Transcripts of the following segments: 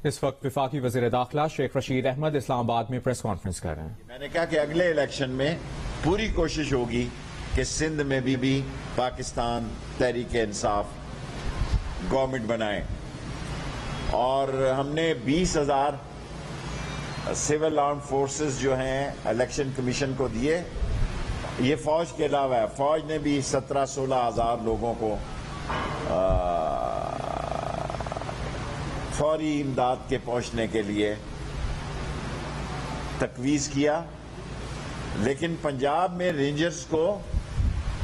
اس وقت وفاقی وزیر داخلہ شیخ رشید احمد اسلام آباد میں پریس کانفرنس کر رہے ہیں۔ میں نے کہا کہ اگلے الیکشن میں پوری کوشش ہوگی کہ سندھ میں بھی پاکستان تحریک انصاف گورنمنٹ بنائے، اور ہم نے 20,000 سول آرم فورسز جو ہیں الیکشن کمیشن کو دیے۔ یہ فوج کے علاوہ ہے، فوج نے بھی 17-16 ہزار لوگوں کو فوری امداد کے پہنچنے کے لیے تجویز کیا۔ لیکن پنجاب میں رینجرز کو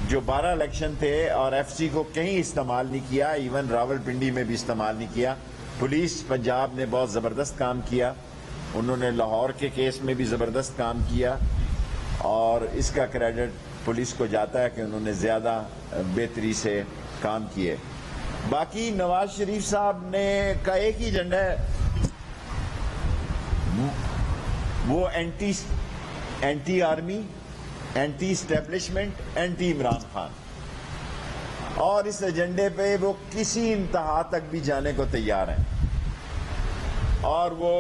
جو 12 الیکشن تھے اور ایف سی کو کہیں استعمال نہیں کیا، ایون راول پنڈی میں بھی استعمال نہیں کیا۔ پولیس پنجاب نے بہت زبردست کام کیا، انہوں نے لاہور کے کیس میں بھی زبردست کام کیا، اور اس کا کریڈٹ پولیس کو جاتا ہے کہ انہوں نے زیادہ بہتری سے کام کیے۔ باقی نواز شریف صاحب نے کا ایک ہی ایجنڈا ہے، وہ anti army, anti establishment, anti Imran Khan, اور اس ایجنڈے پہ وہ کسی انتہا تک بھی جانے کو تیار ہیں۔ اور وہ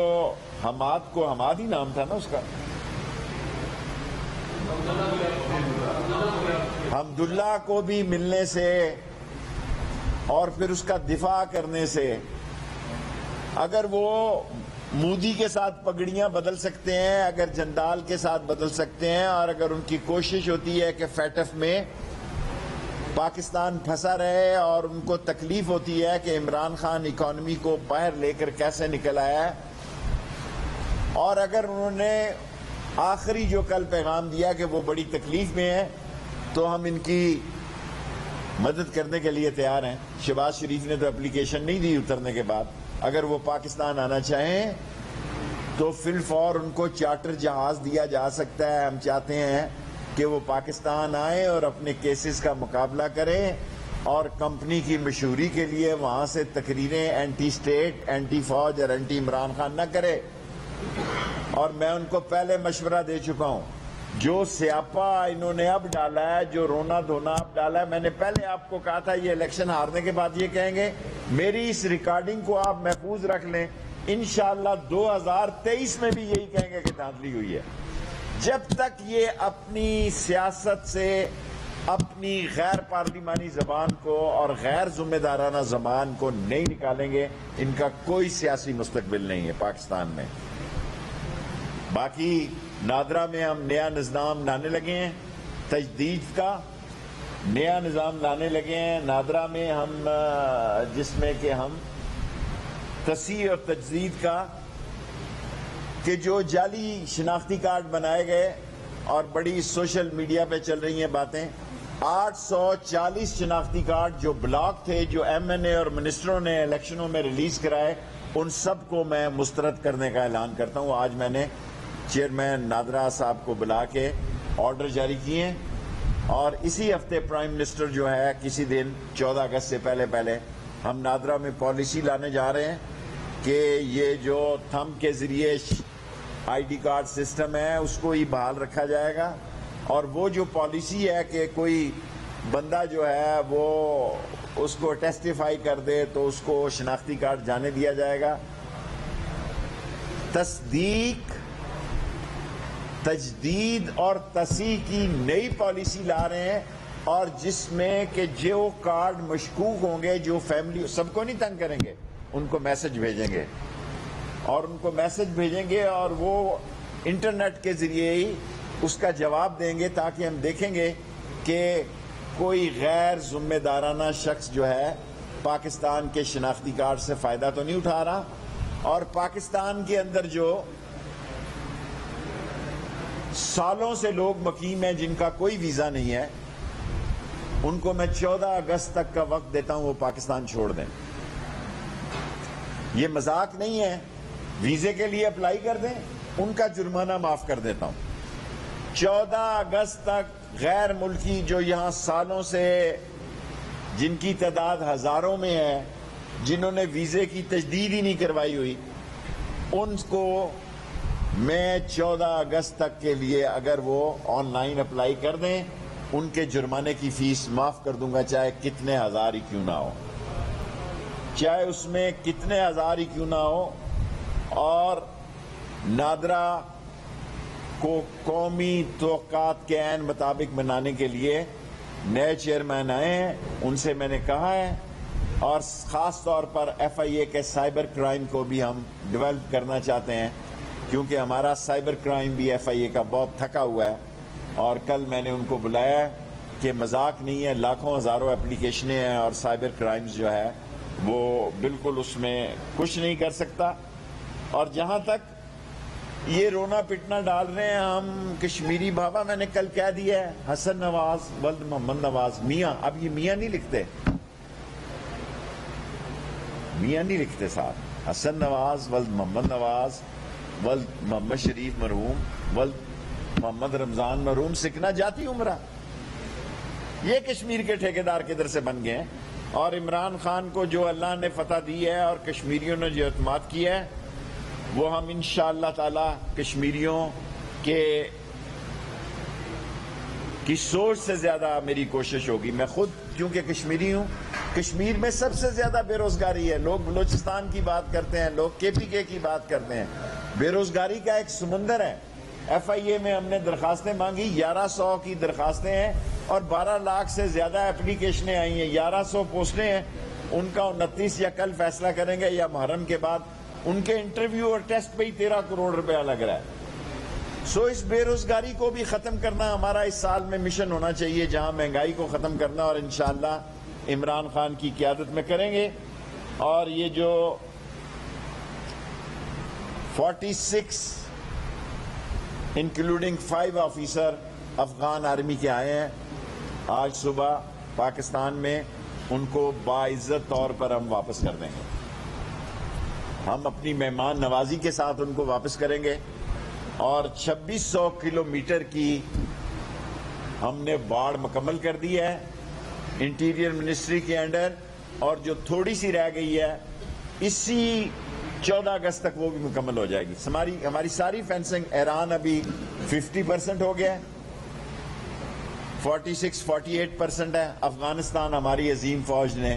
حماد ہی نام تھا نا اس کا، حمداللہ کو بھی ملنے سے اور پھر اس کا دفاع کرنے سے، اگر وہ مودی کے ساتھ پگڑیاں بدل سکتے ہیں، اگر جندال کے ساتھ بدل سکتے ہیں، اور اگر ان کی کوشش ہوتی ہے کہ فیٹف میں پاکستان پھنسا رہے اور ان کو تکلیف ہوتی ہے کہ عمران خان اکانومی کو باہر لے کر کیسے نکل آیا ہے، اور اگر انہوں نے آخری جو کل پیغام دیا کہ وہ بڑی تکلیف میں ہے، تو ہم ان کی مدد کرنے کے لیے تیار ہیں۔ شہباز شریف نے تو اپلیکیشن نہیں دی اترنے کے بعد، اگر وہ پاکستان آنا چاہیں تو فی الفور ان کو چارٹر جہاز دیا جا سکتا ہے۔ ہم چاہتے ہیں کہ وہ پاکستان آئیں اور اپنے کیسز کا مقابلہ کریں، اور کمپنی کی مشہوری کے لیے وہاں سے تقریریں اینٹی اسٹیٹ، اینٹی فوج اور اینٹی عمران خان نہ کرے۔ اور میں ان کو پہلے مشورہ دے چکا ہوں، جو سیاپا انہوں نے اب ڈالا ہے، جو رونا دھونا اب ڈالا ہے، میں نے پہلے آپ کو کہا تھا یہ الیکشن ہارنے کے بعد یہ کہیں گے۔ میری اس ریکارڈنگ کو آپ محفوظ رکھ لیں، انشاءاللہ 2023 میں بھی یہی کہیں گے کہ دھاندلی ہوئی ہے۔ جب تک یہ اپنی سیاست سے اپنی غیر پارلیمانی زبان کو اور غیر ذمہ دارانہ زبان کو نہیں نکالیں گے، ان کا کوئی سیاسی مستقبل نہیں ہے پاکستان میں۔ باقی نادرا میں ہم نیا نظام لانے لگے ہیں، تجدید کا نیا نظام لانے لگے ہیں نادرا میں ہم، جس میں کہ ہم تصحیح اور تجدید کا، کہ جو جعلی شناختی کارڈ بنائے گئے اور بڑی سوشل میڈیا پہ چل رہی ہیں باتیں، 840 شناختی کارڈ جو بلاک تھے، جو ایم این اے اور منسٹروں نے الیکشنوں میں ریلیز کرائے، ان سب کو میں مسترد کرنے کا اعلان کرتا ہوں۔ آج میں نے چیئرمین نادرا صاحب کو بلا کے آرڈر جاری کیے ہیں، اور اسی ہفتے پرائم منسٹر جو ہے کسی دن 14 اگست سے پہلے ہم نادرا میں پالیسی لانے جا رہے ہیں کہ یہ جو تھمب کے ذریعے آئی ڈی کارڈ سسٹم ہے اس کو ہی بحال رکھا جائے گا، اور وہ جو پالیسی ہے کہ کوئی بندہ جو ہے وہ اس کو ٹیسٹیفائی کر دے تو اس کو شناختی کارڈ جانے دیا جائے گا۔ تصدیق، تجدید اور تصحیح کی نئی پالیسی لا رہے ہیں، اور جس میں کہ جو کارڈ مشکوک ہوں گے، جو فیملی، سب کو نہیں تنگ کریں گے، ان کو میسج بھیجیں گے اور وہ انٹرنیٹ کے ذریعے ہی اس کا جواب دیں گے، تاکہ ہم دیکھیں گے کہ کوئی غیر ذمہ دارانہ شخص جو ہے پاکستان کے شناختی کارڈ سے فائدہ تو نہیں اٹھا رہا، اور پاکستان کے اندر جو سالوں سے لوگ مقیم ہیں جن کا کوئی ویزا نہیں ہے، ان کو میں 14 اگست تک کا وقت دیتا ہوں، وہ پاکستان چھوڑ دیں۔ یہ مذاق نہیں ہے، ویزے کے لیے اپلائی کر دیں، ان کا جرمانہ معاف کر دیتا ہوں۔ 14 اگست تک غیر ملکی جو یہاں سالوں سے، جن کی تعداد ہزاروں میں ہے، جنہوں نے ویزے کی تجدید ہی نہیں کروائی ہوئی، ان کو میں 14 اگست تک کے لیے اگر وہ آن لائن اپلائی کر دیں، ان کے جرمانے کی فیس معاف کر دوں گا، چاہے کتنے ہزار ہی کیوں نہ ہو، چاہے اس میں کتنے ہزار ہی کیوں نہ ہو۔ اور نادرا کو قومی توقعات کے عین مطابق بنانے کے لیے نئے چیئرمین آئے ہیں. ان سے میں نے کہا ہے، اور خاص طور پر ایف آئی اے کے سائبر کرائم کو بھی ہم ڈیولپ کرنا چاہتے ہیں، کیونکہ ہمارا سائبر کرائم بھی ایف آئی اے کا بہت تھکا ہوا ہے. اور کل میں نے ان کو بلایا ہے کہ مذاق نہیں ہے، لاکھوں ہزاروں اپلیکیشنیں ہیں اور سائبر کرائمز جو ہے وہ بالکل اس میں کچھ نہیں کر سکتا. اور جہاں تک یہ رونا پٹنا ڈال رہے ہیں ہم کشمیری بابا، میں نے کل کہہ دیا ہے حسن نواز ولد محمد نواز میاں. اب یہ میاں نہیں لکھتے، میاں نہیں لکھتے صاحب. حسن نواز ولد محمد نواز ولد محمد شریف مرحوم ولد محمد رمضان مرحوم سکنا جاتی عمرہ. یہ کشمیر کے ٹھیکیدار کدھر سے بن گئے ہیں؟ اور عمران خان کو جو اللہ نے فتح دی ہے اور کشمیریوں نے جو اعتماد کیا ہے، وہ ہم انشاءاللہ تعالی کشمیریوں کی سوچ سے زیادہ میری کوشش ہوگی. میں خود کیونکہ کشمیری ہوں، کشمیر میں سب سے زیادہ بے روزگاری ہے. لوگ بلوچستان کی بات کرتے ہیں، لوگ کے پی کے کی بات کرتے ہیں. بے روزگاری کا ایک سمندر ہے. ایف آئی اے میں ہم نے درخواستیں مانگی، 1100 کی درخواستیں ہیں اور 12 لاکھ سے زیادہ اپلیکیشنیں آئی ہیں. 1100 پوسٹیں ہیں. ان کا 29 یا کل فیصلہ کریں گے یا محرم کے بعد. ان کے انٹرویو اور ٹیسٹ پہ ہی 13 کروڑ روپیہ لگ رہا ہے. سو اس بے روزگاری کو بھی ختم کرنا ہمارا اس سال میں مشن ہونا چاہیے، جہاں مہنگائی کو ختم کرنا، اور انشاءاللہ عمران خان کی قیادت میں کریں گے. اور یہ جو 46 انکلوڈنگ 5 آفیسر افغان آرمی کے آئے ہیں آج صبح پاکستان میں، ان کو باعزت طور پر ہم واپس کر دیں گے. ہم اپنی مہمان نوازی کے ساتھ ان کو واپس کریں گے. اور 2600 کلومیٹر کی ہم نے باڑ مکمل کر دی ہے انٹیریئر منسٹری کے انڈر، اور جو تھوڑی سی رہ گئی ہے اسی 14 اگست تک وہ بھی مکمل ہو جائے گی. ہماری ساری فینسنگ، ایران ابھی 50% ہو گیا ہے، 48% ہے. افغانستان ہماری عظیم فوج نے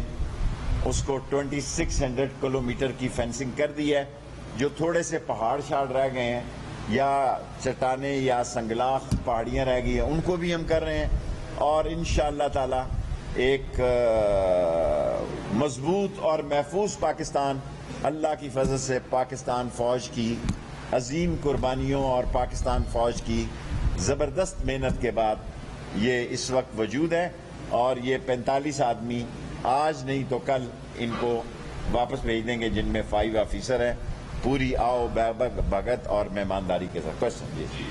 اس کو 2600 کلومیٹر کی فینسنگ کر دی ہے. جو تھوڑے سے پہاڑ شاڑ رہ گئے ہیں یا چٹانیں یا سنگلاخ پہاڑیاں رہ گئی ہیں، ان کو بھی ہم کر رہے ہیں. اور انشاءاللہ تعالی ایک مضبوط اور محفوظ پاکستان، اللہ کی فضل سے پاکستان فوج کی عظیم قربانیوں اور پاکستان فوج کی زبردست محنت کے بعد یہ اس وقت وجود ہے. اور یہ 45 آدمی آج نہیں تو کل ان کو واپس بھیج دیں گے، جن میں 5 آفیسر ہیں. پوری آؤ بھگت اور مہمانداری کے ساتھ. کوشچن جی.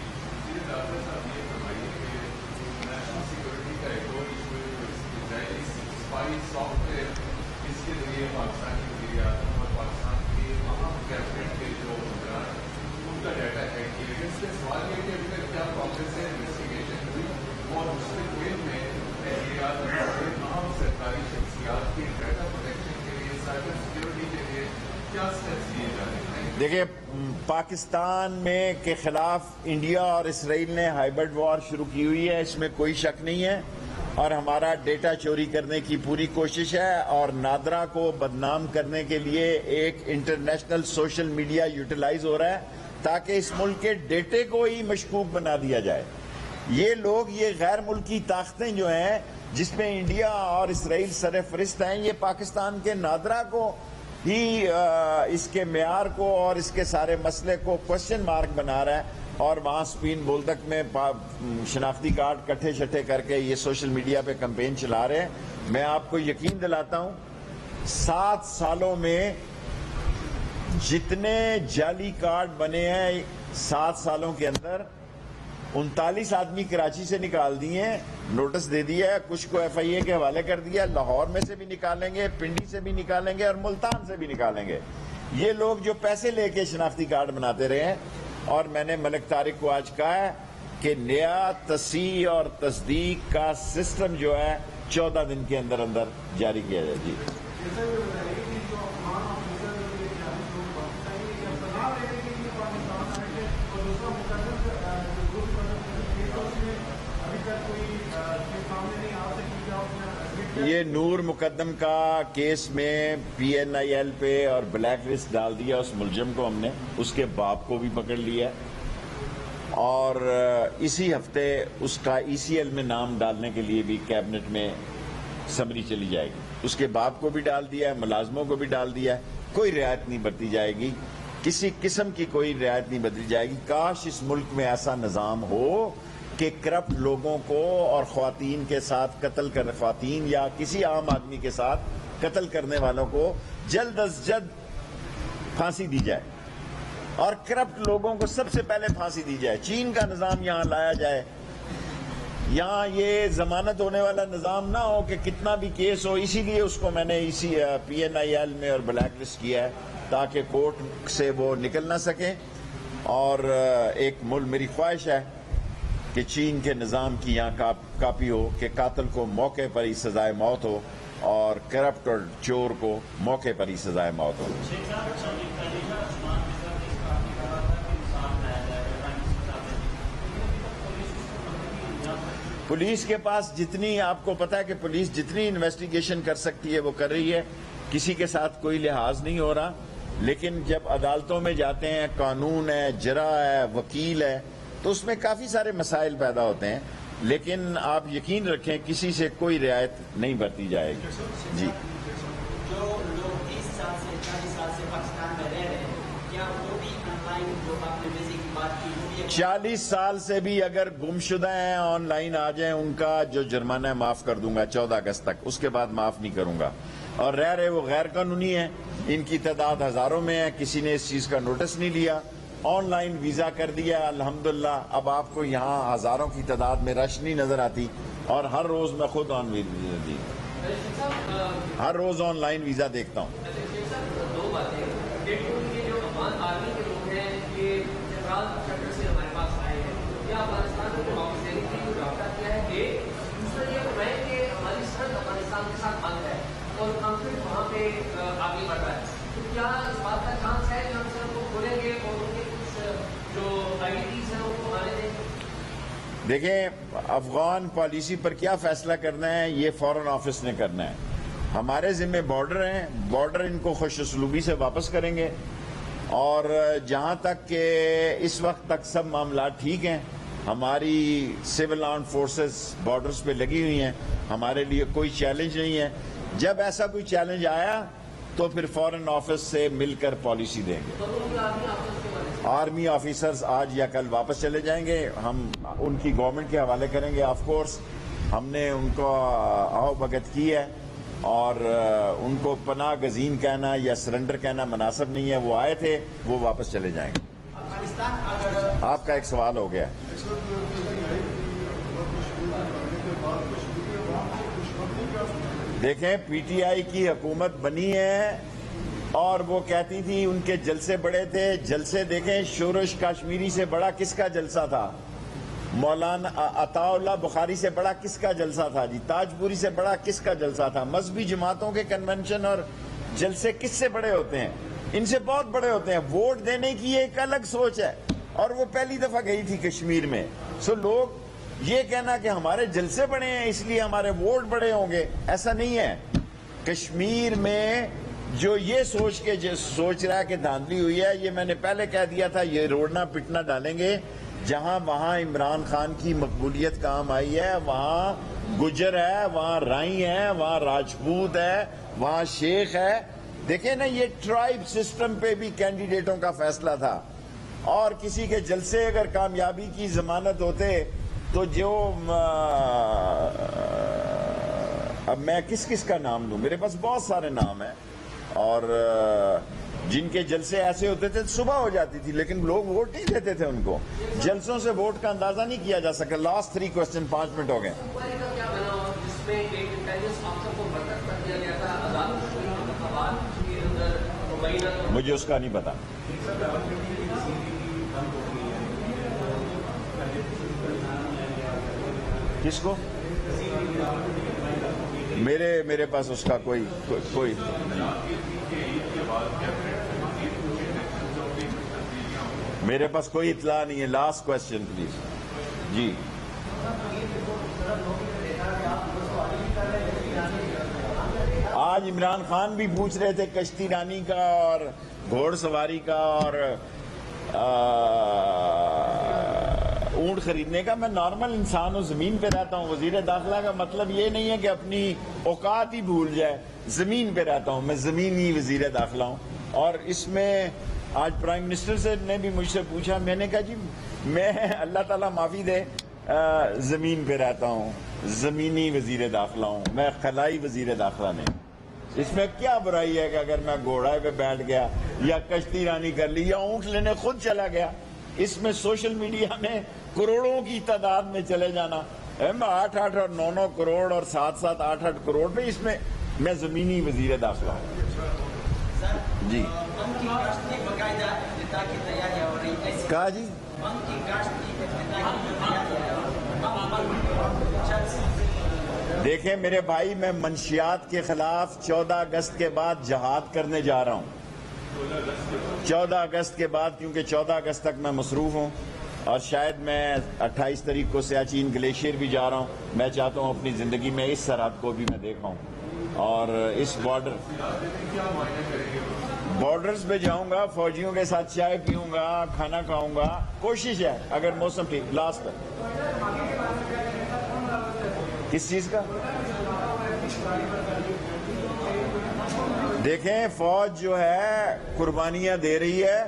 دیکھیں، پاکستان میں کے خلاف انڈیا اور اسرائیل نے ہائبرڈ وار شروع کی ہوئی ہے، اس میں کوئی شک نہیں ہے. اور ہمارا ڈیٹا چوری کرنے کی پوری کوشش ہے، اور نادرا کو بدنام کرنے کے لیے ایک انٹرنیشنل سوشل میڈیا یوٹیلائز ہو رہا ہے تاکہ اس ملک کے ڈیٹے کو ہی مشکوک بنا دیا جائے. یہ لوگ، یہ غیر ملکی طاقتیں جو ہیں جس میں انڈیا اور اسرائیل سرفرست ہیں، یہ پاکستان کے نادرا کو ہی اس کے معیار کو اور اس کے سارے مسئلے کو کوشچن مارک بنا رہا ہے. اور وہاں سپین بولدک میں شناختی کارڈ کٹھے شٹھے کر کے یہ سوشل میڈیا پہ کمپین چلا رہے ہیں. میں آپ کو یقین دلاتا ہوں 7 سالوں میں جتنے جعلی کارڈ بنے ہیں 7 سالوں کے اندر 39 آدمی کراچی سے نکال دیے ہیں، نوٹس دے دیا ہے، کچھ کو ایف آئی اے کے حوالے کر دیا. لاہور میں سے بھی نکالیں گے، پنڈی سے بھی نکالیں گے اور ملتان سے بھی نکالیں گے. یہ لوگ جو پیسے لے کے شناختی کارڈ بناتے رہے ہیں. اور میں نے ملک طارق کو آج کہا ہے کہ نیا تصحیح اور تصدیق کا سسٹم جو ہے 14 دن کے اندر اندر جاری کیا جائے. جی یہ نور مقدم کا کیس میں PNIL پہ اور بلیک لسٹ ڈال دیا اس ملزم کو ہم نے، اس کے باپ کو بھی پکڑ لیا اور اسی ہفتے اس کا ECL میں نام ڈالنے کے لیے بھی کیبنٹ میں سمری چلی جائے گی. اس کے باپ کو بھی ڈال دیا ہے، ملازموں کو بھی ڈال دیا ہے. کوئی رعایت نہیں برتی جائے گی، کسی قسم کی کوئی رعایت نہیں بدلی جائے گی. کاش اس ملک میں ایسا نظام ہو کہ کرپٹ لوگوں کو اور خواتین کے ساتھ خواتین یا کسی عام آدمی کے ساتھ قتل کرنے والوں کو جلد از جلد پھانسی دی جائے اور کرپٹ لوگوں کو سب سے پہلے پھانسی دی جائے. چین کا نظام یہاں لایا جائے. یہاں یہ ضمانت ہونے والا نظام نہ ہو کہ کتنا بھی کیس ہو. اسی لیے اس کو میں نے اسی PNIL میں اور بلیک لسٹ کیا ہے تاکہ کورٹ سے وہ نکل نہ سکیں. اور ایک میری خواہش ہے کہ چین کے نظام کی یہاں کاپی ہو کہ قاتل کو موقع پر ہی سزائے موت ہو اور کرپٹ اور چور کو موقع پر ہی سزائے موت ہو. پولیس کے پاس جتنی، آپ کو پتا ہے کہ پولیس جتنی انویسٹیگیشن کر سکتی ہے وہ کر رہی ہے، کسی کے ساتھ کوئی لحاظ نہیں ہو رہا. لیکن جب عدالتوں میں جاتے ہیں، قانون ہے، جرا ہے، وکیل ہے، تو اس میں کافی سارے مسائل پیدا ہوتے ہیں. لیکن آپ یقین رکھیں کسی سے کوئی رعایت نہیں برتی جائے گی. جی، جو لوگ 30 سال سے 40 سال سے پاکستان میں رہ رہے ہیں، کیا وہ بھی آن لائن جو آپ نے ویزے کی بات کی 40 سال سے بھی اگر گمشدہ ہیں آن لائن آ جائیں، ان کا جو جرمانہ ہے معاف کر دوں گا 14 اگست تک. اس کے بعد معاف نہیں کروں گا. اور رہ رہے وہ غیر قانونی ہیں، ان کی تعداد ہزاروں میں ہے، کسی نے اس چیز کا نوٹس نہیں لیا. آن لائن ویزا کر دیا الحمدللہ. اب آپ کو یہاں ہزاروں کی تعداد میں رش نہیں نظر آتی. اور ہر روز میں خود ہر روز آن لائن ویزا دیکھتا ہوں. دو باتیں. جو افغان آرمی کے لوگ ہیں یہ جنرل سے ہمارے پاس آئے ہیں، کیا افغانستان کو واپس دینے کے لیے رابطہ کیا ہے؟ دوسرا یہ ہے کہ ہماری سرحد افغانستان کے ساتھ بند ہے اور کانفلکٹ وہاں پہ آگے بڑھ رہا ہے، تو کیا اس بات کا چانس ہے کہ ہم سرحد کو کھولیں گے اور ان کے کچھ جو آئیڈیز ہیں ان کو آنے دیں گے؟ دیکھیں، افغان پالیسی پر کیا فیصلہ کرنا ہے یہ فورن آفس نے کرنا ہے. ہمارے ذمہ بارڈر ہیں، بارڈر ان کو خوش اسلوبی سے واپس کریں گے. اور جہاں تک کہ اس وقت تک سب معاملات ٹھیک ہیں، ہماری سول آرمڈ فورسز بارڈرز پہ لگی ہوئی ہیں، ہمارے لیے کوئی چیلنج نہیں ہے. جب ایسا کوئی چیلنج آیا تو پھر فورن آفس سے مل کر پالیسی دیں گے. آرمی آفیسرز آج یا کل واپس چلے جائیں گے، ہم ان کی گورنمنٹ کے حوالے کریں گے. آف کورس ہم نے ان کو آؤ بھگت کی ہے اور ان کو پناہ گزین کہنا یا سرنڈر کہنا مناسب نہیں ہے. وہ آئے تھے، وہ واپس چلے جائیں گے. آپ کا ایک سوال ہو گیا. دیکھیں، PTI کی حکومت بنی ہے اور وہ کہتی تھی ان کے جلسے بڑے تھے. جلسے دیکھیں، شورش کشمیری سے بڑا کس کا جلسہ تھا؟ مولانا عطا اللہ بخاری سے بڑا کس کا جلسہ تھا؟ جی، تاج پوری سے بڑا کس کا جلسہ تھا؟ مذہبی جماعتوں کے کنونشن اور جلسے کس سے بڑے ہوتے ہیں؟ ان سے بہت بڑے ہوتے ہیں. ووٹ دینے کی ایک الگ سوچ ہے اور وہ پہلی دفعہ گئی تھی کشمیر میں. لوگ یہ کہنا کہ ہمارے جلسے بڑے ہیں اس لیے ہمارے ووٹ بڑے ہوں گے، ایسا نہیں ہے. کشمیر میں جو یہ سوچ رہا ہے کہ دھاندلی ہوئی ہے، یہ میں نے پہلے کہہ دیا تھا، یہ روڑنا پٹنا ڈالیں گے. جہاں وہاں عمران خان کی مقبولیت کام آئی ہے، وہاں گجر ہے، وہاں رائی ہے، وہاں راجپوت ہے، وہاں شیخ ہے. دیکھیں نا، یہ ٹرائب سسٹم پہ بھی کینڈیڈیٹوں کا فیصلہ تھا. اور کسی کے جلسے اگر کامیابی کی ضمانت ہوتے تو جو اب میں کس کا نام لوں؟ میرے پاس بہت سارے نام ہیں اور جن کے جلسے ایسے ہوتے تھے صبح ہو جاتی تھی لیکن لوگ ووٹ نہیں دیتے تھے ان کو. جلسوں سے ووٹ کا اندازہ نہیں کیا جا سکا. لاسٹ 3 کوسچن، 5 منٹ ہو گئے. مجھے اس کا نہیں پتا. کس کو؟ میرے پاس اس کا کوئی میرے پاس کوئی اطلاع نہیں ہے. Last question please. جی، آج عمران خان بھی پوچھ رہے تھے کشتی رانی کا اور گھوڑ سواری کا اور اونٹ خریدنے کا. میں نارمل انسان ہوں, زمین پہ رہتا ہوں. وزیر داخلہ کا مطلب یہ نہیں ہے کہ اپنی اوقات ہی بھول جائے. زمین پہ رہتا ہوں, میں زمینی وزیر داخلہ ہوں. اور اس میں آج پرائم منسٹر سے نے بھی مجھ سے پوچھا, میں نے کہا جی میں اللہ تعالیٰ معافی دے زمین پہ رہتا ہوں, زمینی وزیر داخلہ ہوں, میں خلائی وزیر داخلہ نہیں. اس میں کیا برائی ہے کہ اگر میں گھوڑے پہ بیٹھ گیا یا کشتی رانی کر لی یا اونٹ لینے خود چلا گیا. اس میں سوشل میڈیا میں کروڑوں کی تعداد میں چلے جانا, 8 اور 9 کروڑ اور 7 8 کروڑ پہ, اس میں میں زمینی وزیر داخلہ ہوں. جی کہا جی دیکھیں میرے بھائی, میں منشیات کے خلاف 14 اگست کے بعد جہاد کرنے جا رہا ہوں. 14 اگست کے بعد, کیونکہ 14 اگست تک میں مصروف ہوں اور شاید میں 28 تاریخ کو سیاچین گلیشیئر بھی جا رہا ہوں. میں چاہتا ہوں اپنی زندگی میں اس سرحد کو بھی میں دیکھاؤں اور اس بارڈرز پہ جاؤں گا, فوجیوں کے ساتھ چائے پیوں گا, کھانا کھاؤں گا. کوشش ہے اگر موسم ٹھیک. لاسٹ کس چیز کا دیکھیں, فوج جو ہے قربانیاں دے رہی ہے.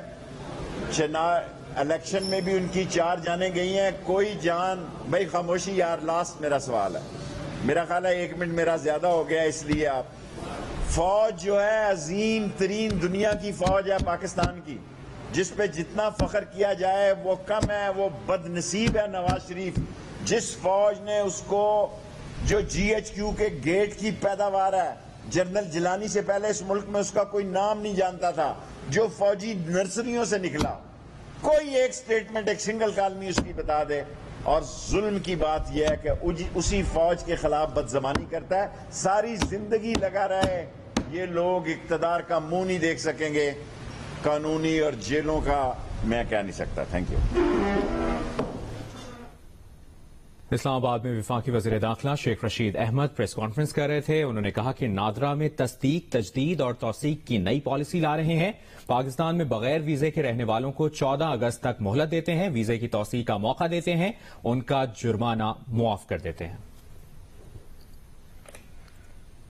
الیکشن میں بھی ان کی 4 جانیں گئی ہیں. کوئی جان, بھائی خاموشی یار, لاسٹ میرا سوال ہے. میرا خیال ہے 1 منٹ میرا زیادہ ہو گیا, اس لیے آپ. فوج جو ہے عظیم ترین دنیا کی فوج ہے پاکستان کی, جس پہ جتنا فخر کیا جائے وہ کم ہے. وہ بد نصیب ہے نواز شریف, جس فوج نے اس کو, جو GHQ کے گیٹ کی پیداوار ہے, جنرل جیلانی سے پہلے اس ملک میں اس کا کوئی نام نہیں جانتا تھا, جو فوجی نرسریوں سے نکلا. کوئی ایک سٹیٹمنٹ, ایک سنگل کالمی اس کی بتا دے. اور ظلم کی بات یہ ہے کہ اسی فوج کے خلاف بدزبانی کرتا ہے. ساری زندگی لگا رہے. یہ لوگ اقتدار کا منہ نہیں دیکھ سکیں گے, قانونی اور جیلوں کا میں کہہ نہیں سکتا. Thank you. اسلام آباد میں وفاقی وزیر داخلہ شیخ رشید احمد پریس کانفرنس کر رہے تھے. انہوں نے کہا کہ نادرا میں تصدیق, تجدید اور توثیق کی نئی پالیسی لا رہے ہیں. پاکستان میں بغیر ویزے کے رہنے والوں کو 14 اگست تک مہلت دیتے ہیں, ویزے کی توثیق کا موقع دیتے ہیں, ان کا جرمانہ معاف کر دیتے ہیں.